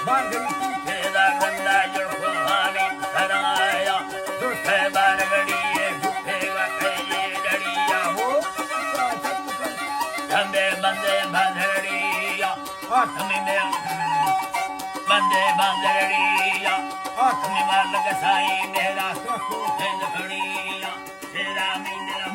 तेरा गंदा जो खुमानी धराया झूठे बारगड़ी झूठे ये डरिया हो धंधे बंदे बंधड़िया बंदे बंधड़िया मार लग साई मेरा खड़िया तेरा मेरा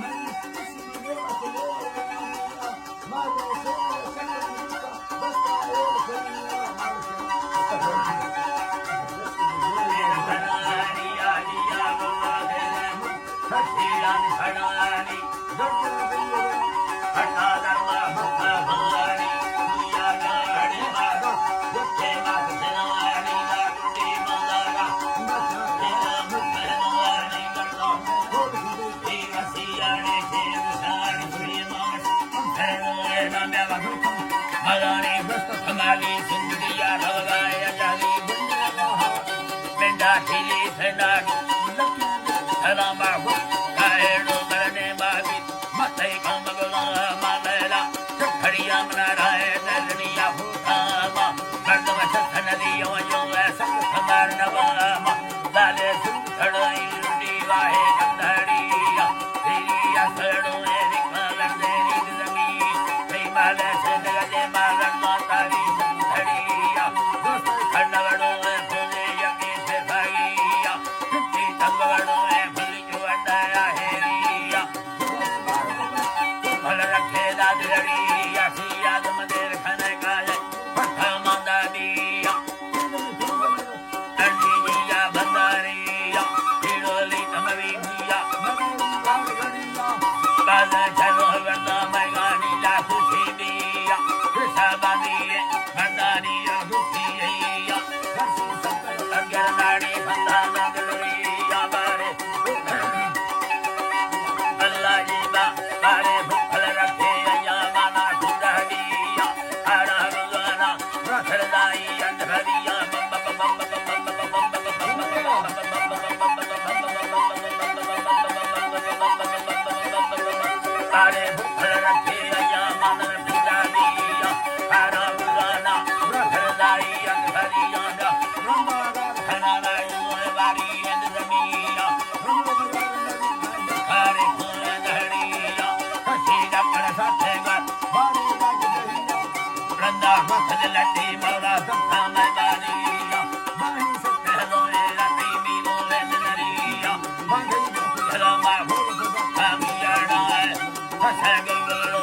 हमारी जिंदगिया लगाया जाली ठेली फैनाड़ी हलामा कायड़ो मरने मावी मते कमगला मालेला खड़िया मना रहे दरनिया भूतामा मर्दवा छन दियो जो ऐसा हमार नवामा लाले सुखड़ाई दीवाहे कंधड़िया तेरिया सड़ो एरी मालन देरी जमीन ते माले से दगले मालन मातारी धड़िया खंडवड़ो फुले यके से भाईया किसी तंगवड़ो फुली जो अटाया हेरिया भल रखे दादरिया सिया तुम देर खने काले पट्टा मांदा दिया अंडी जिया बंदारिया हिरोली तमवी दिया बाजा चलो वरना मैगानी लाखु थी दिया कृषा बांधिए बंदारिया दुखी हैया अगर नाड़ी बंदा नगरिया बारे अल्लाह जी बारे भूखल रखे या माना खुदारिया हरा रुजाना रखदाई अंधरिया बारे भूखल रखे या माना खुदारिया हरा रुजाना रखदाई अंधरिया खना बारी अंधरिया हरे फूल धड़िया कशी डकड़ साथे बार रंदा मखद लट्टी मौला सत्ता मैं बारिया कहलोए राती भी बोले नरिया हलमा कामियाड़ा फसे गुलगुलो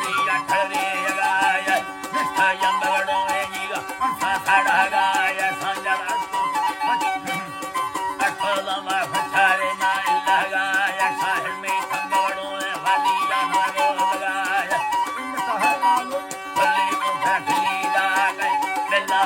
रिया ठरी गाय निष्ठा यंबगड़ो जीगा साड़ा गाय संजर अठोलमा फठारे ना लगाया साहिल में संगड़ो वालिया नागो लगाया फली को फली दा गए बेला